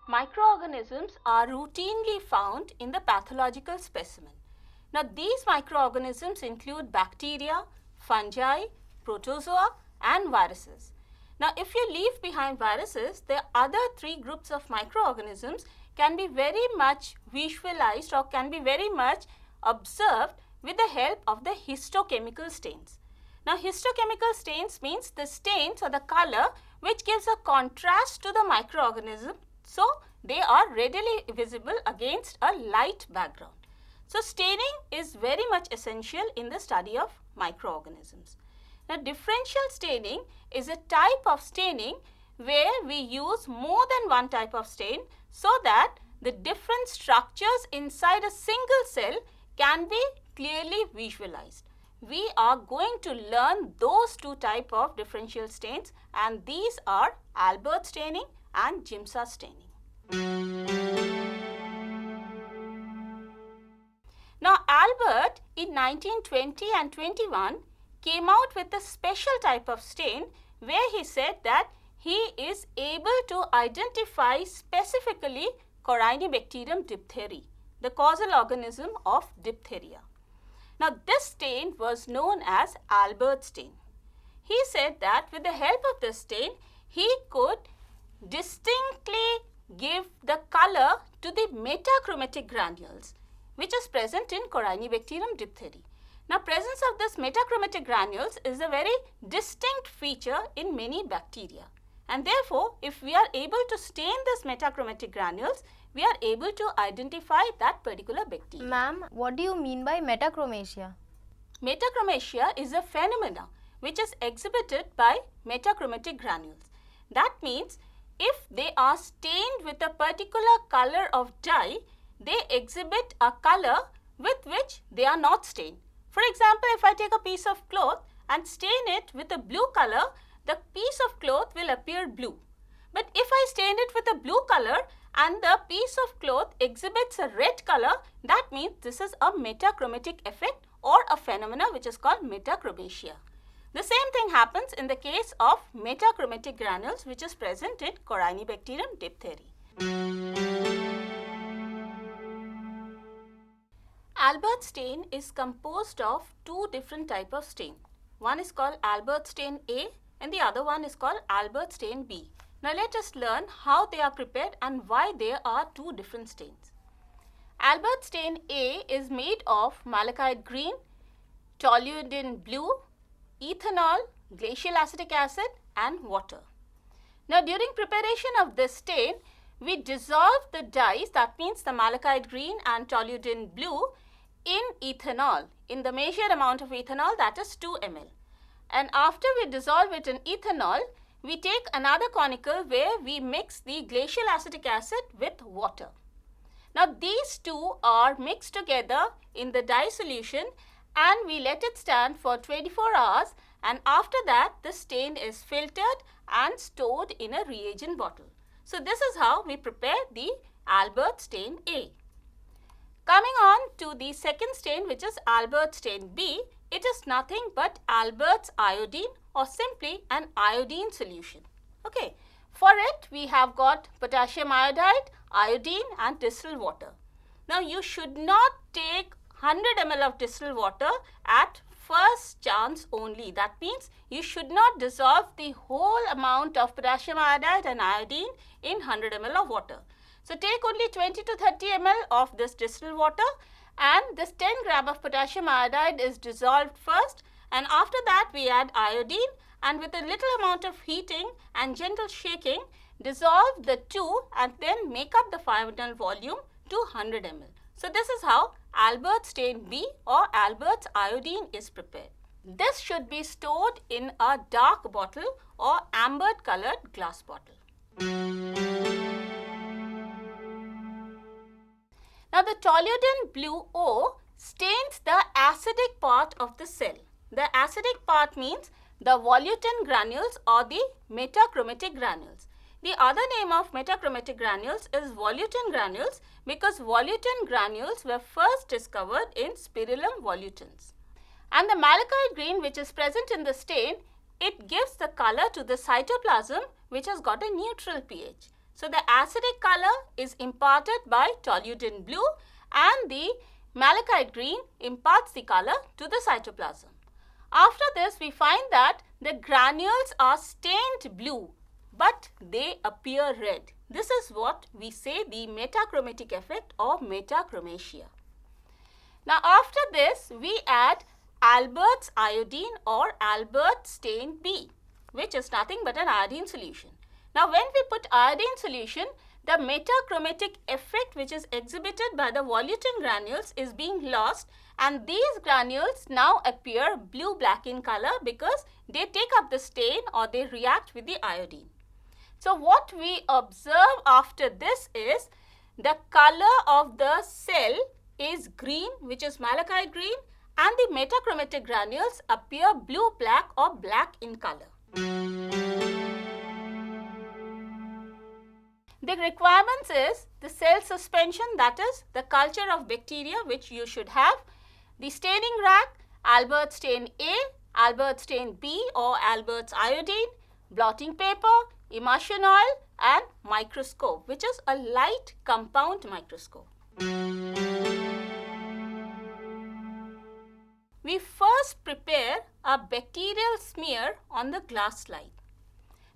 Microorganisms are routinely found in the pathological specimen. Now, these microorganisms include bacteria, fungi, protozoa and viruses. Now, if you leave behind viruses, the other three groups of microorganisms can be very much visualized or can be very much observed with the help of the histochemical stains. Now, histochemical stains means the stains or the color which gives a contrast to the microorganism, so they are readily visible against a light background. So, staining is very much essential in the study of microorganisms. Now, differential staining is a type of staining where we use more than one type of stain so that the different structures inside a single cell can be clearly visualized. We are going to learn those two types of differential stains, and these are Albert staining and Giemsa staining. Now, Albert in 1920 and 21 came out with a special type of stain where he said that he is able to identify specifically Corynebacterium diphtheriae, the causal organism of diphtheria. Now, this stain was known as Albert stain. He said that with the help of this stain, he could distinctly give the color to the metachromatic granules which is present in Corynebacterium diphtheriae. Now, presence of this metachromatic granules is a very distinct feature in many bacteria, and therefore, if we are able to stain this metachromatic granules, we are able to identify that particular bacteria. Ma'am, what do you mean by metachromasia? Metachromasia is a phenomena which is exhibited by metachromatic granules. That means if they are stained with a particular color of dye, they exhibit a color with which they are not stained. For example, if I take a piece of cloth and stain it with a blue color, the piece of cloth will appear blue. But if I stain it with a blue color and the piece of cloth exhibits a red color, that means this is a metachromatic effect or a phenomena which is called metachromasia. The same thing happens in the case of metachromatic granules which is present in Corynebacterium diphtheriae. Albert stain is composed of two different types of stain. One is called Albert stain A and the other one is called Albert stain B. Now, let us learn how they are prepared and why there are two different stains. Albert stain A is made of malachite green, toluidine blue, ethanol, glacial acetic acid and water. Now, during preparation of this stain, we dissolve the dyes, that means the malachite green and toluidine blue, in ethanol, in the measured amount of ethanol, that is 2 ml. And after we dissolve it in ethanol, we take another conical where we mix the glacial acetic acid with water. Now, these two are mixed together in the dye solution and we let it stand for 24 hours, and after that the stain is filtered and stored in a reagent bottle. So, this is how we prepare the Albert stain A. Coming on to the second stain, which is Albert stain B, it is nothing but Albert's iodine or simply an iodine solution. Okay. For it, we have got potassium iodide, iodine and distilled water. Now, you should not take 100 ml of distilled water at first chance only. That means you should not dissolve the whole amount of potassium iodide and iodine in 100 ml of water. So, take only 20 to 30 ml of this distilled water, and this 10 gram of potassium iodide is dissolved first, and after that we add iodine, and with a little amount of heating and gentle shaking, dissolve the two and then make up the final volume to 100 ml. So, this is how Albert stain B or Albert's iodine is prepared. This should be stored in a dark bottle or amber colored glass bottle. Now, the toluidine blue O stains the acidic part of the cell. The acidic part means the volutin granules or the metachromatic granules. The other name of metachromatic granules is volutin granules because volutin granules were first discovered in Spirillum volutins. And the malachite green which is present in the stain, it gives the color to the cytoplasm which has got a neutral pH. So the acidic color is imparted by toluidine blue and the malachite green imparts the color to the cytoplasm. After this, we find that the granules are stained blue, but they appear red. This is what we say the metachromatic effect or metachromasia. Now after this, we add Albert's iodine or Albert stain B, which is nothing but an iodine solution. Now when we put iodine solution, the metachromatic effect which is exhibited by the volutin granules is being lost, and these granules now appear blue-black in color because they take up the stain or they react with the iodine. So what we observe after this is the color of the cell is green, which is malachite green, and the metachromatic granules appear blue-black or black in color. The requirements is the cell suspension, that is the culture of bacteria which you should have, the staining rack, Albert stain A, Albert stain B or Albert's iodine, blotting paper, emulsion oil and microscope, which is a light compound microscope. We first prepare a bacterial smear on the glass slide.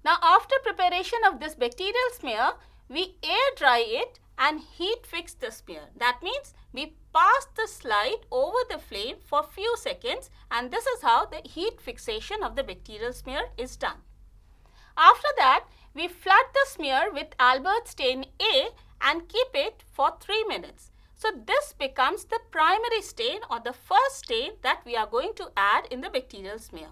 Now after preparation of this bacterial smear, we air dry it and heat fix the smear. That means we pass the slide over the flame for few seconds, and this is how the heat fixation of the bacterial smear is done. After that, we flood the smear with Albert stain A and keep it for 3 minutes. So this becomes the primary stain or the first stain that we are going to add in the bacterial smear.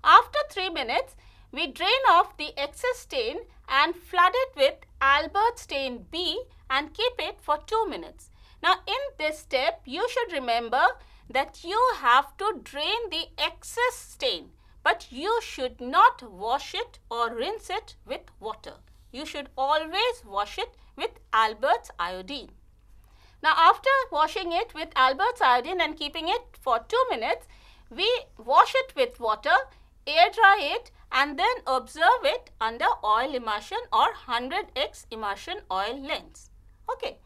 After 3 minutes, we drain off the excess stain and flood it with Albert stain B and keep it for 2 minutes. Now in this step, you should remember that you have to drain the excess stain, but you should not wash it or rinse it with water. You should always wash it with Albert's iodine. Now after washing it with Albert's iodine and keeping it for 2 minutes, we wash it with water, air dry it and then observe it under oil immersion or 100x immersion oil lens. Okay.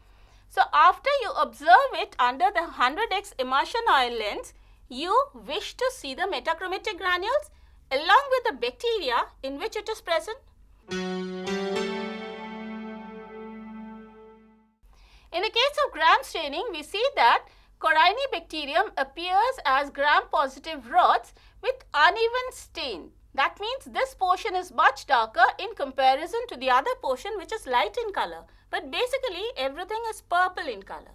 So after you observe it under the 100x immersion oil lens, you wish to see the metachromatic granules along with the bacteria in which it is present. In the case of gram staining, we see that Corynebacterium appears as gram-positive rods with uneven stain. That means this portion is much darker in comparison to the other portion which is light in color. But basically everything is purple in color.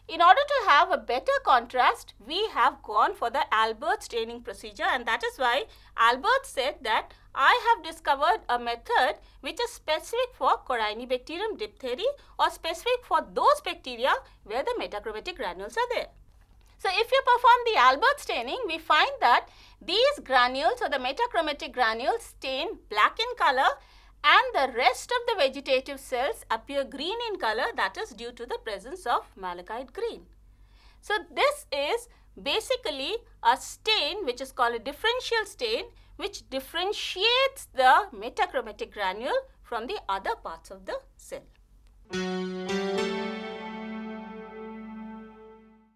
In order to have a better contrast, we have gone for the Albert staining procedure, and that is why Albert said that I have discovered a method which is specific for Corynebacterium diphtheri or specific for those bacteria where the metachromatic granules are there. So if you perform the Albert staining, we find that these granules or the metachromatic granules stain black in color and the rest of the vegetative cells appear green in color, that is due to the presence of malachite green. So this is basically a stain which is called a differential stain, which differentiates the metachromatic granule from the other parts of the cell.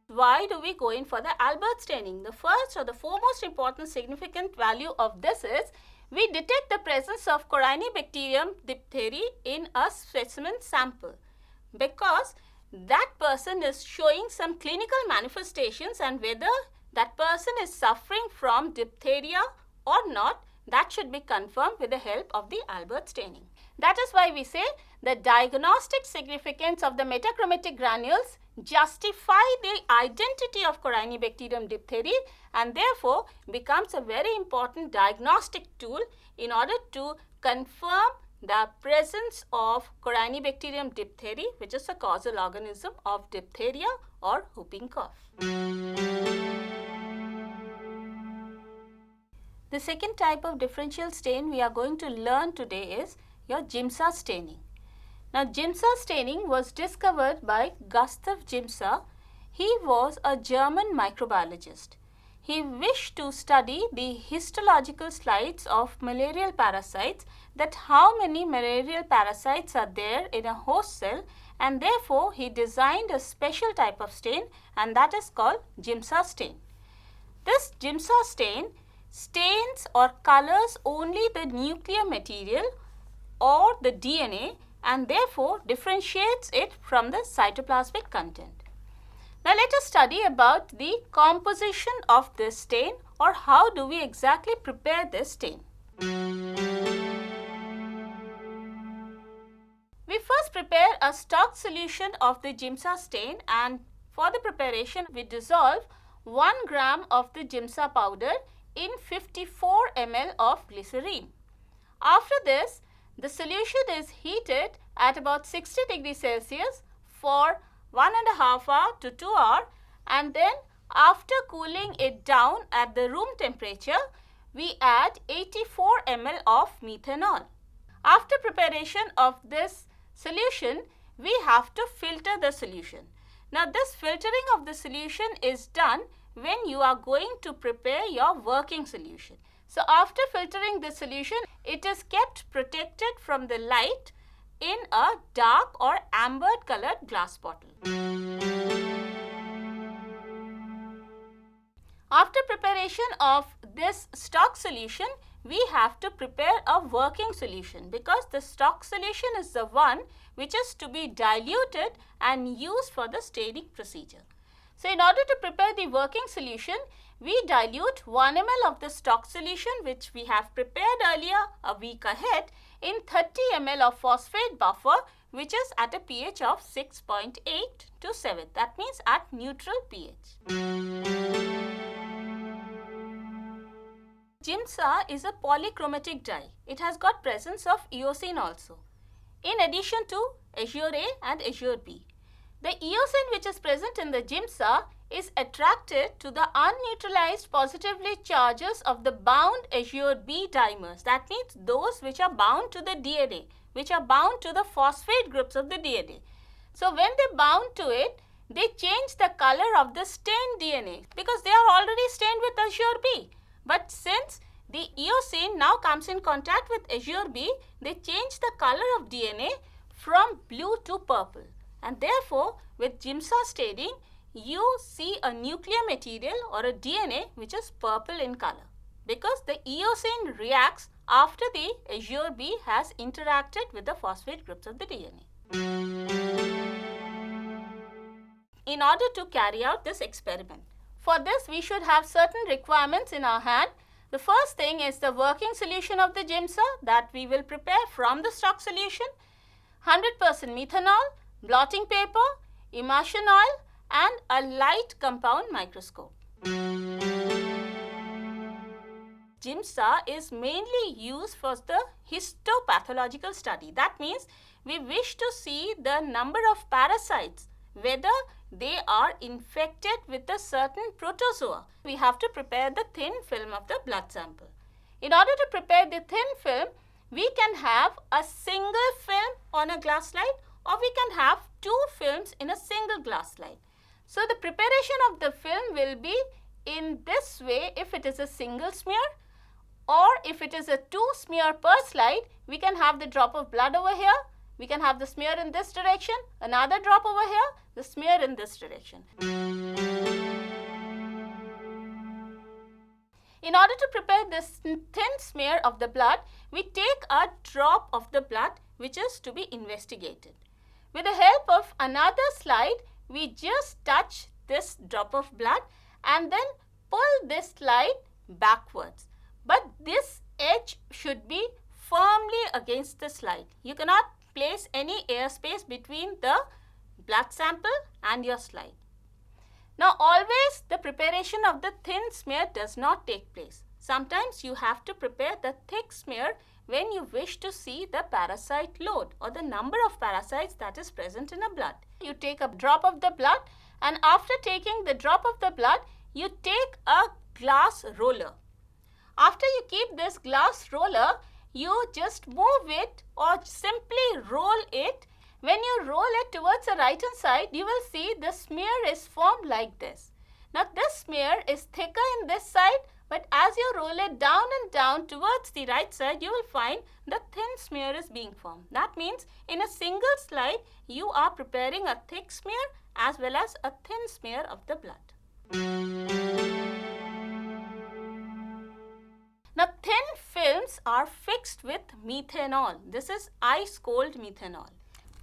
Why do we go in for the Albert staining? The first or the foremost important significant value of this is we detect the presence of Corynebacterium diphtheri in a specimen sample because that person is showing some clinical manifestations, and whether that person is suffering from diphtheria or not, that should be confirmed with the help of the Albert staining. That is why we say the diagnostic significance of the metachromatic granules justify the identity of Corynebacterium diphtheri and therefore becomes a very important diagnostic tool in order to confirm the presence of Corynebacterium diphtheri, which is a causal organism of diphtheria or whooping cough. The second type of differential stain we are going to learn today is your Giemsa staining. Now, Giemsa staining was discovered by Gustav Giemsa. He was a German microbiologist. he wished to study the histological slides of malarial parasites, that how many malarial parasites are there in a host cell, and therefore he designed a special type of stain, and that is called Giemsa stain. This Giemsa stain stains or colors only the nuclear material or the DNA, and therefore differentiates it from the cytoplasmic content. Now let us study about the composition of this stain, or how do we exactly prepare this stain. We first prepare a stock solution of the Giemsa stain, and for the preparation we dissolve 1 gram of the Giemsa powder in 54 ml of glycerine. After this, the solution is heated at about 60 degrees Celsius for 1.5 hours to 2 hours, and then after cooling it down at the room temperature, we add 84 ml of methanol. After preparation of this solution, we have to filter the solution. Now this filtering of the solution is done when you are going to prepare your working solution. So after filtering the solution, it is kept protected from the light in a dark or amber colored glass bottle. After preparation of this stock solution, we have to prepare a working solution, because the stock solution is the one which is to be diluted and used for the staining procedure. So in order to prepare the working solution, we dilute 1 ml of the stock solution which we have prepared earlier a week ahead in 30 ml of phosphate buffer, which is at a pH of 6.8 to 7. That means at neutral pH. Giemsa is a polychromatic dye. It has got presence of eosine also, in addition to azure A and azure B. The eosine which is present in the Giemsa is attracted to the unneutralized positively charges of the bound azure B dimers. That means those which are bound to the DNA, which are bound to the phosphate groups of the DNA. So when they bound to it, they change the color of the stained DNA, because they are already stained with azure B. But since the eosine now comes in contact with azure B, they change the color of DNA from blue to purple. And therefore, with Giemsa staining, you see a nuclear material or a DNA which is purple in color, because the eosine reacts after the azure B has interacted with the phosphate groups of the DNA. In order to carry out this experiment, for this we should have certain requirements in our hand. The first thing is the working solution of the Giemsa that we will prepare from the stock solution, 100% methanol, blotting paper, emulsion oil, and a light compound microscope. Giemsa is mainly used for the histopathological study. That means we wish to see the number of parasites, whether they are infected with a certain protozoa. We have to prepare the thin film of the blood sample. In order to prepare the thin film, we can have a single film on a glass slide, or we can have 2 films in a single glass slide. So the preparation of the film will be in this way if it is a single smear, or if it is a 2 smear per slide, we can have the drop of blood over here, we can have the smear in this direction, another drop over here, the smear in this direction. In order to prepare this thin smear of the blood, we take a drop of the blood which is to be investigated. With the help of another slide, we just touch this drop of blood and then pull this slide backwards. But this edge should be firmly against the slide. You cannot place any airspace between the blood sample and your slide. Now always the preparation of the thin smear does not take place. Sometimes you have to prepare the thick smear when you wish to see the parasite load or the number of parasites that is present in a blood. You take a drop of the blood, and after taking the drop of the blood, you take a glass roller. After you keep this glass roller, you just move it or simply roll it. When you roll it towards the right hand side, you will see the smear is formed like this. Now this smear is thicker in this side, but as you roll it down and down towards the right side, you will find the thin smear is being formed. That means in a single slide, you are preparing a thick smear as well as a thin smear of the blood. Now thin films are fixed with methanol. This is ice cold methanol.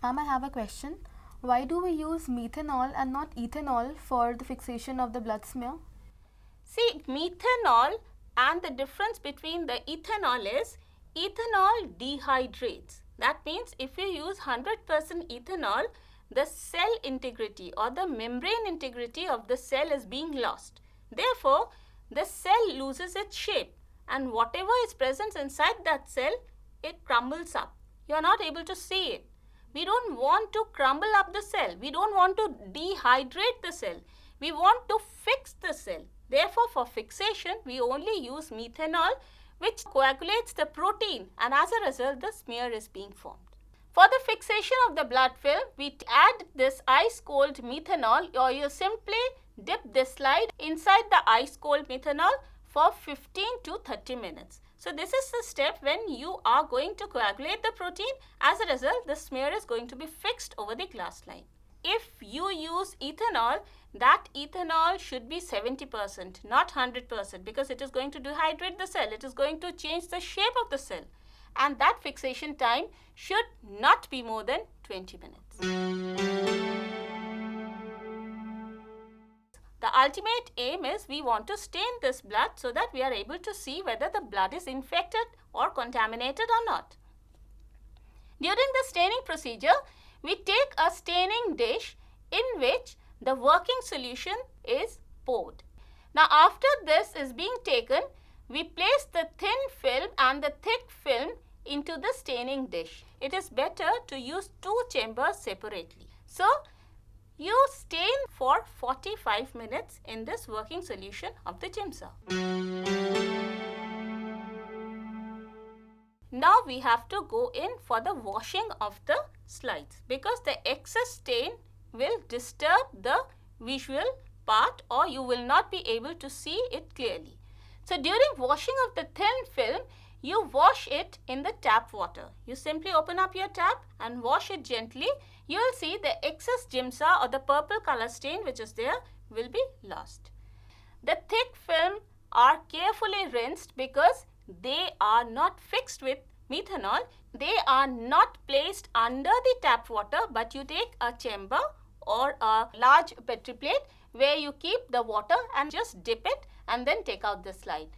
Ma'am, I have a question. Why do we use methanol and not ethanol for the fixation of the blood smear? See, methanol, and the difference between the ethanol is ethanol dehydrates. That means if you use 100% ethanol, the cell integrity or the membrane integrity of the cell is being lost. Therefore, the cell loses its shape, and whatever is present inside that cell, it crumbles up. You are not able to see it. We don't want to crumble up the cell. We don't want to dehydrate the cell. We want to fix the cell. Therefore, for fixation, we only use methanol, which coagulates the protein, and as a result, the smear is being formed. For the fixation of the blood film, we add this ice cold methanol, or you simply dip this slide inside the ice cold methanol for 15 to 30 minutes. So this is the step when you are going to coagulate the protein. As a result, the smear is going to be fixed over the glass line. If you use ethanol, that ethanol should be 70%, not 100%, because it is going to dehydrate the cell. It is going to change the shape of the cell. And that fixation time should not be more than 20 minutes. The ultimate aim is we want to stain this blood so that we are able to see whether the blood is infected or contaminated or not. During the staining procedure, we take a staining dish in which the working solution is poured. Now after this is being taken, we place the thin film and the thick film into the staining dish. It is better to use two chambers separately. So you stain for 45 minutes in this working solution of the Giemsa. Now we have to go in for the washing of the slides, because the excess stain will disturb the visual part or you will not be able to see it clearly. So during washing of the thin film, you wash it in the tap water. You simply open up your tap and wash it gently. You will see the excess Giemsa or the purple color stain which is there will be lost. The thick film are carefully rinsed because they are not fixed with methanol. They are not placed under the tap water, but you take a chamber or a large petri plate where you keep the water and just dip it and then take out the slide.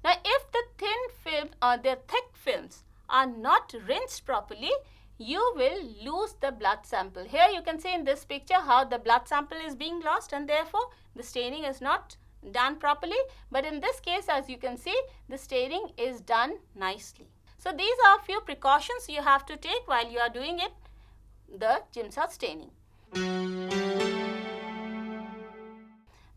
Now, if the thin film or the thick films are not rinsed properly, you will lose the blood sample. Here you can see in this picture how the blood sample is being lost, and therefore the staining is not done properly. But in this case, as you can see, the staining is done nicely. So these are a few precautions you have to take while you are doing it, the Giemsa staining.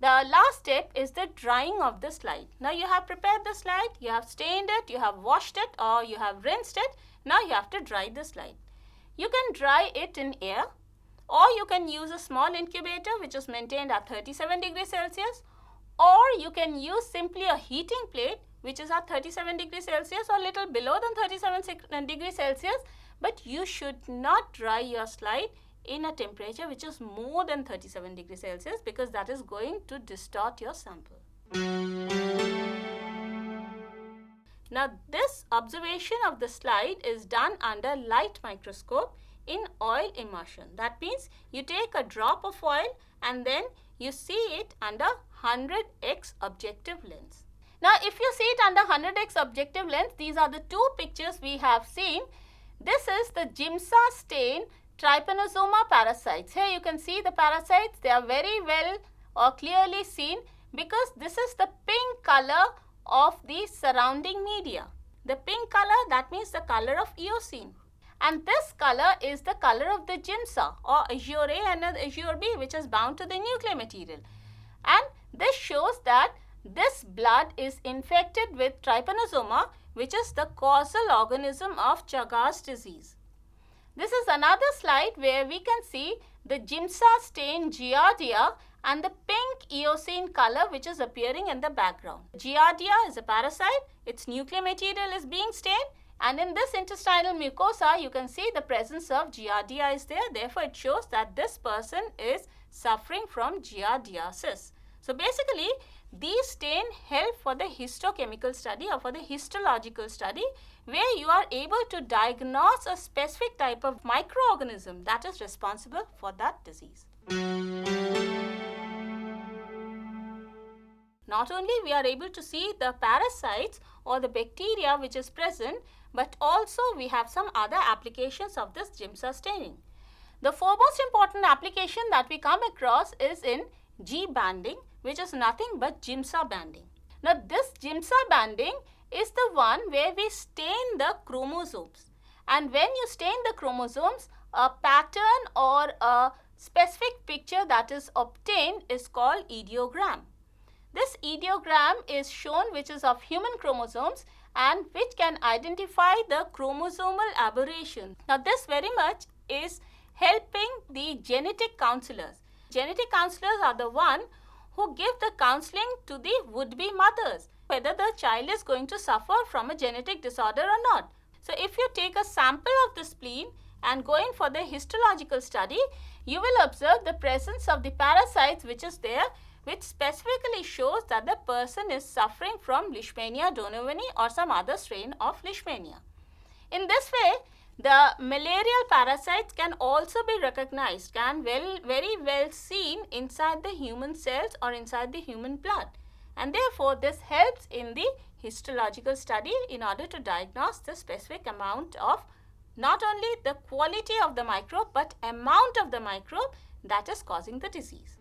The last step is the drying of the slide. Now you have prepared the slide, you have stained it, you have washed it or you have rinsed it. Now you have to dry the slide. You can dry it in air, or you can use a small incubator which is maintained at 37 degrees Celsius, or you can use simply a heating plate which is at 37 degrees Celsius or little below than 37 degrees Celsius. But you should not dry your slide in a temperature which is more than 37 degrees Celsius, because that is going to distort your sample. Now this observation of the slide is done under light microscope in oil immersion. That means you take a drop of oil and then you see it under 100x objective lens. Now if you see it under 100x objective lens, these are the two pictures we have seen. This is the Giemsa stain Trypanosoma parasites. Here you can see the parasites. They are very well or clearly seen because this is the pink color of the surrounding media. The pink color, that means the color of eosine. And this color is the color of the Giemsa or Azure A and Azure B, which is bound to the nuclear material. And this shows that this blood is infected with Trypanosoma, which is the causal organism of Chagas disease. This is another slide where we can see the Giemsa stain Giardia and the pink eosine color which is appearing in the background. Giardia is a parasite, its nuclear material is being stained, and in this intestinal mucosa you can see the presence of Giardia is there. Therefore, it shows that this person is suffering from giardiasis. So basically, these stains help for the histochemical study or for the histological study, where you are able to diagnose a specific type of microorganism that is responsible for that disease. Not only we are able to see the parasites or the bacteria which is present, but also we have some other applications of this Giemsa staining. The foremost important application that we come across is in G banding, which is nothing but Giemsa banding. Now this Giemsa banding is the one where we stain the chromosomes, and when you stain the chromosomes, a pattern or a specific picture that is obtained is called ideogram. This ideogram is shown which is of human chromosomes and which can identify the chromosomal aberration. Now this very much is helping the genetic counselors. Genetic counselors are the one who give the counseling to the would-be mothers, whether the child is going to suffer from a genetic disorder or not. So if you take a sample of the spleen and go in for the histological study, you will observe the presence of the parasites which is there, which specifically shows that the person is suffering from Leishmania donovani or some other strain of Leishmania. In this way, the malarial parasites can also be recognized, very well seen inside the human cells or inside the human blood, and therefore this helps in the histological study in order to diagnose the specific amount of not only the quality of the microbe but amount of the microbe that is causing the disease.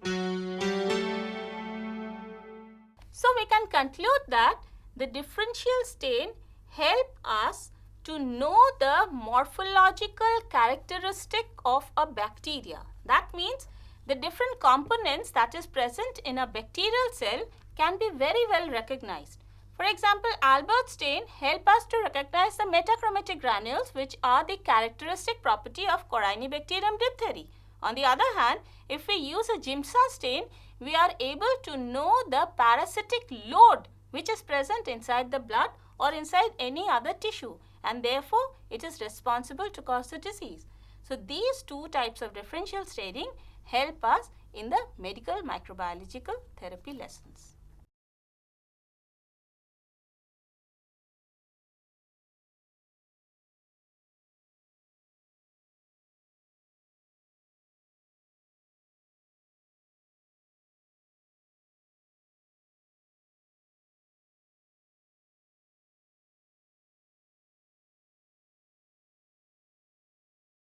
So we can conclude that the differential stain help us to know the morphological characteristic of a bacteria. That means the different components that is present in a bacterial cell can be very well recognized. For example, Albert stain help us to recognize the metachromatic granules which are the characteristic property of Corynebacterium diphtheri. On the other hand, if we use a Giemsa stain, we are able to know the parasitic load which is present inside the blood or inside any other tissue, and therefore it is responsible to cause the disease. So these two types of differential staining help us in the medical microbiological therapy lessons.